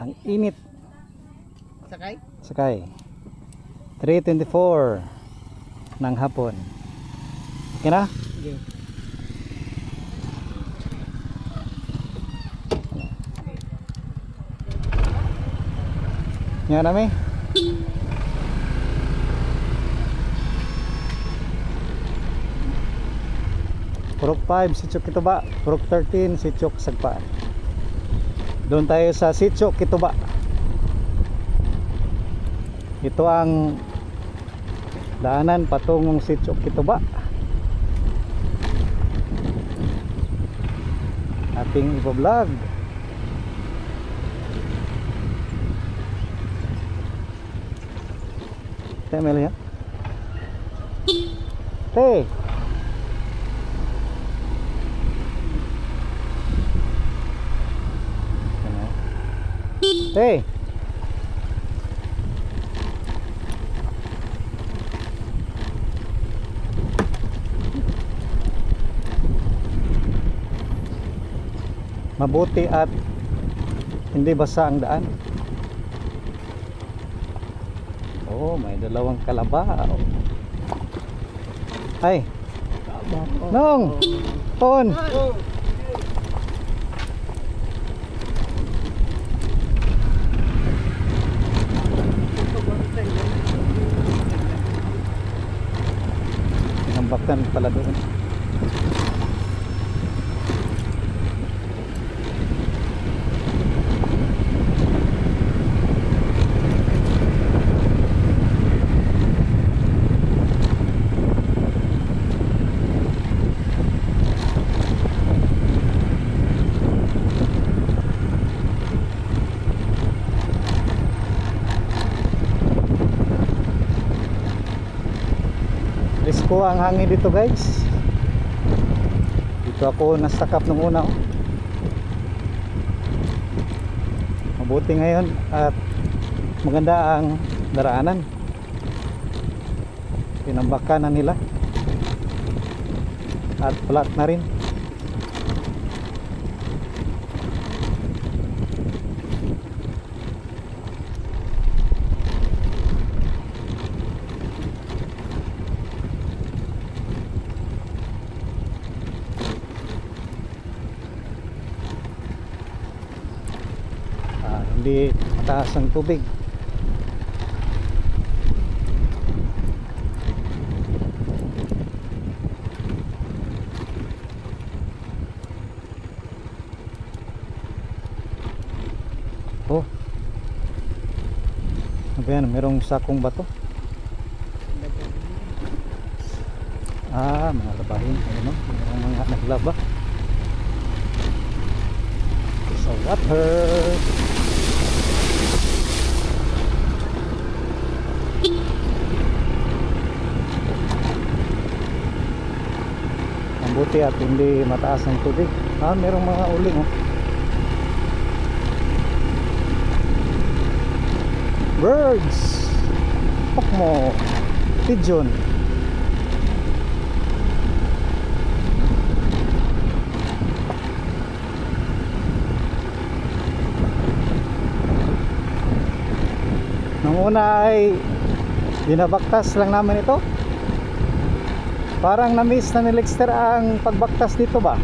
Ang init. Sakay? Sakay. 3:24 ng hapon. Okay na? Sige. Nga namin. Purok 5, Sitio Kituba. Purok 13, Sitio Sagpaan. Doon tayo sa Sitio Kituba. Ito ang daanan patungong Sitio Kituba. Ating ipo-vlog. Temel ya. Teh. Teh. Mabuti at hindi basa ang daan. Oh, may dalawang kalabaw. Ay. Nong. Ton. Nambakan pala doon. Risko ang hangin dito guys. Dito ako nasakap nung una. Mabuti ngayon at maganda ang daraanan. Tinambakan na nila at flat na rin. Hindi mataas ang tubig. Oh, ano yan? Merong sakong bato. Ah, mga labahin. Ano? Merong mga naglaba sa water. Buti at hindi mataas ang tubig. Ah, merong mga uling oh. Birds. Pokmo. Pigeon. Nung una ay binabaktas lang namin ito. Parang na-miss na ni Lexter ang pagbaktas dito ba?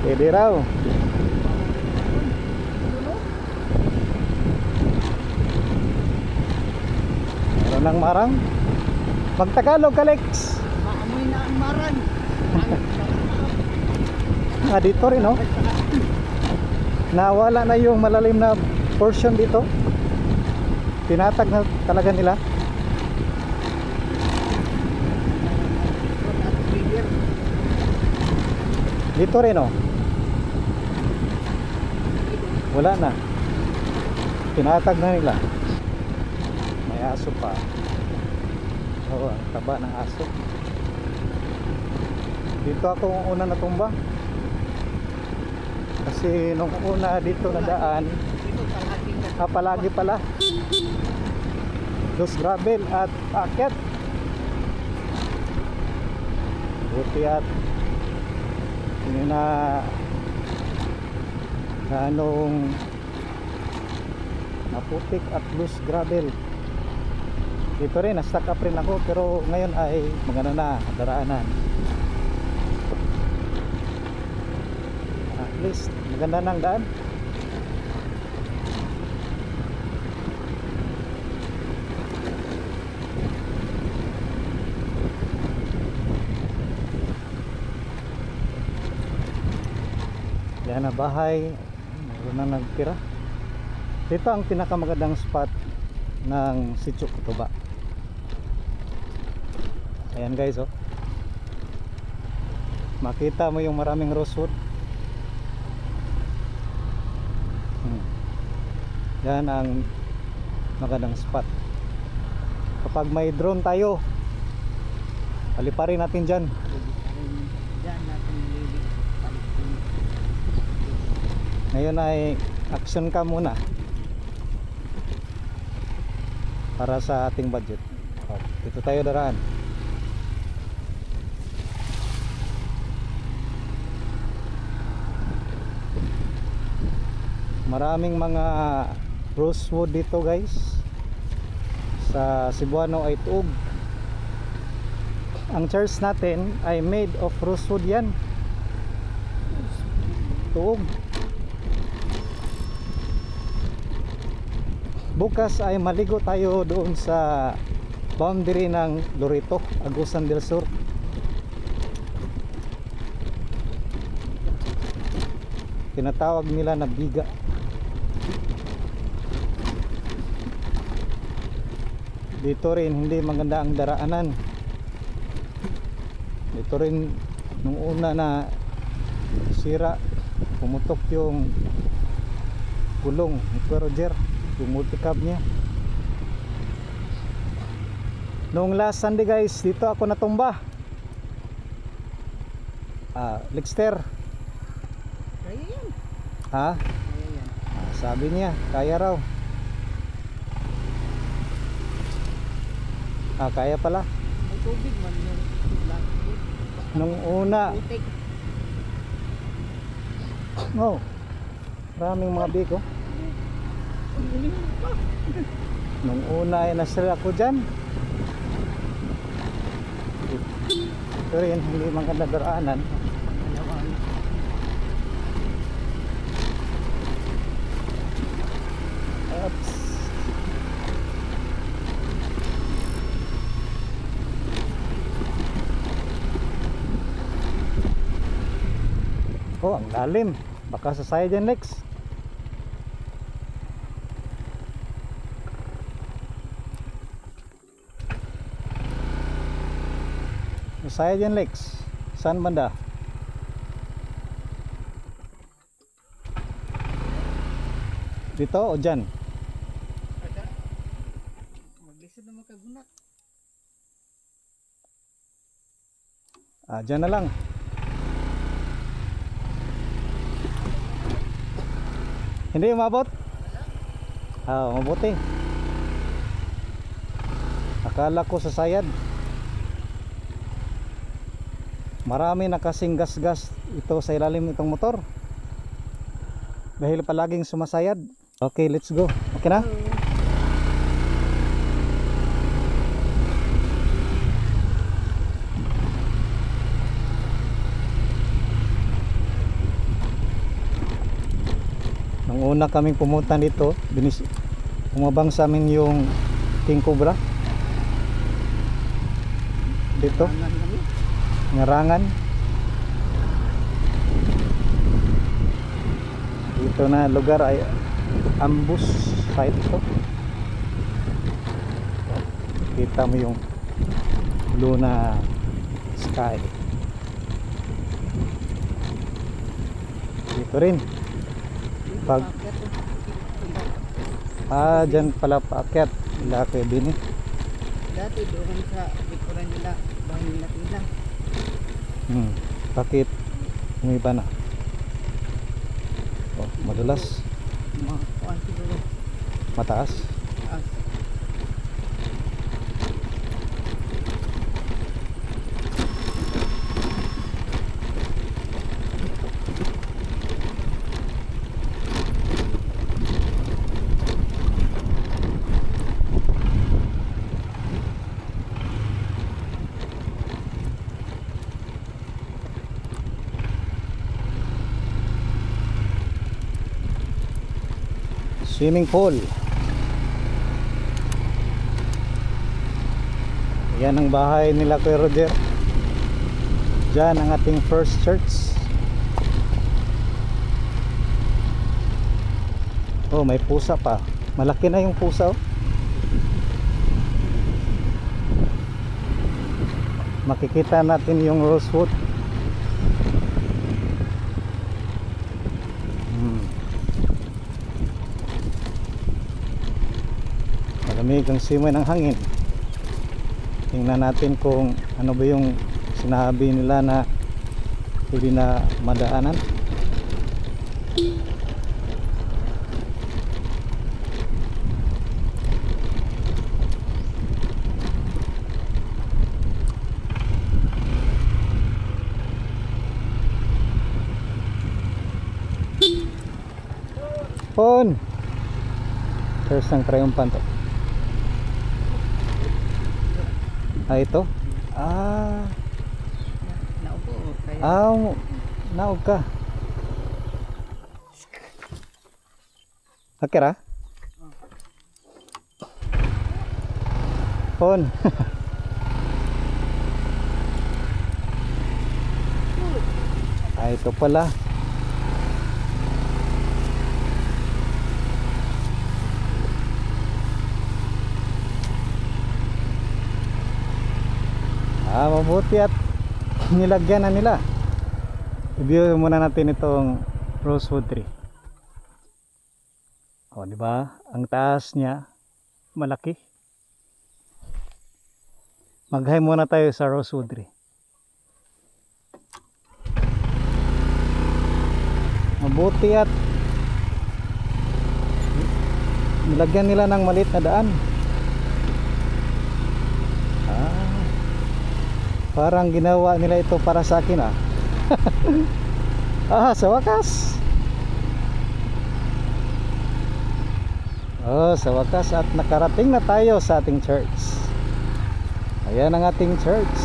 Pwede raw. Meron ng marang. Magtagalog ka Lex. Maamoy na ang marang. Ah, dito rin oh. Nawala na yung malalim na portion dito. Tinatag na talaga nila. Dito rin oh. Wala na. Tinatag na nila. May aso pa. Oh, ang taba ng aso. Dito ako una natumba. Kasi nung una dito na daan, palagi pala. Dos gravel at akyat. Buti at hindi na ganong maputik at loose gravel. Dito rin na-stuck up rin ako, pero ngayon ay maganda na daraanan. At least maganda ng daan. Yan na bahay, mayroon na nagtira. Dito ang pinakamagandang spot ng Sitio Cotoba. Ayan guys, oh. Makita mo yung maraming rosewood. Yan ang magandang spot. Kapag may drone tayo, paliparin natin dyan. Diyan natin lilig. Ngayon ay action ka muna para sa ating budget. Dito tayo daraan. Maraming mga rosewood dito guys. Sa Cebuano ay tuog. Ang church natin ay made of rosewood yan. Tuog. Bukas ay maligo tayo doon sa boundary ng Loreto, Agusan del Sur. Tinatawag nila na biga. Dito rin hindi maganda ang daraanan. Dito rin nung una na sira, pumutok yung gulong ni Roger, yung multicab niya. Noong last Sunday guys, dito ako natumba. Lexter. Kaya yan. Ha? Kaya yan. Sabi niya, kaya raw. Kaya pala. May tubig man yung plastic. Nung una, Putik. oh, maraming mga bigo. Ang galing mo pa. Nung una ay nasira ako dyan. Ito rin, hindi maganda daraanan. Malawang. Oops. Oh, ang lalim. Baka sasaya dyan, Lex. Sasaya dyan, Lex. Saan banda? Dito o dyan? Ada. Maglisod na makagunak. Dyan na lang. Hindi umabot? Mabuti. Akala ko sa sayad. Marami na kasing gas-gas ito sa ilalim nitong motor. Dahil palaging sumasayad. Okay, let's go. Okay na? Nung una kaming pumunta dito, umabang sa amin yung King Cobra dito, Tangan kami. ngarangan. Dito na lugar ay ambush site ito. Kita mo yung blue na sky. Dito rin pag dyan pala paakyat laki din eh. Dati doon sa likuran nila, bahay nila tila. Bakit umiba na? Oh, madulas, Mga kuwan siguro. mataas. Taas. swimming pool. Yan ang bahay nila Kuya Roger. Diyan ang ating first church. Oh, may pusa pa. Malaki na yung pusa, oh. Makikita natin yung rosewood. Malamig ang simoy ng hangin. Tingnan natin kung ano ba yung sinabi nila na pwede na madaanan. Pon! There's ang triumphant. Ito? Naupo kaya. Naog ka. Akira? Pon. Ito pala. Mabuti at nilagyan na nila. I-view muna natin itong rosewood tree. O, di ba? Ang taas niya malaki. Mag-hi muna tayo sa rosewood tree. Mabuti at nilagyan nila ng maliit na daan. Parang ginawa nila ito para sa akin, ah. Sa wakas. Sa wakas at nakarating na tayo sa ating church. Ayan ang ating church.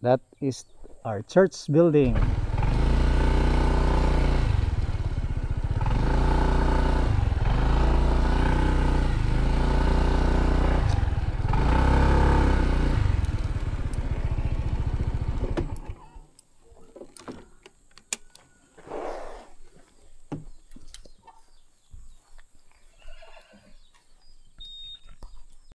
That is our church building.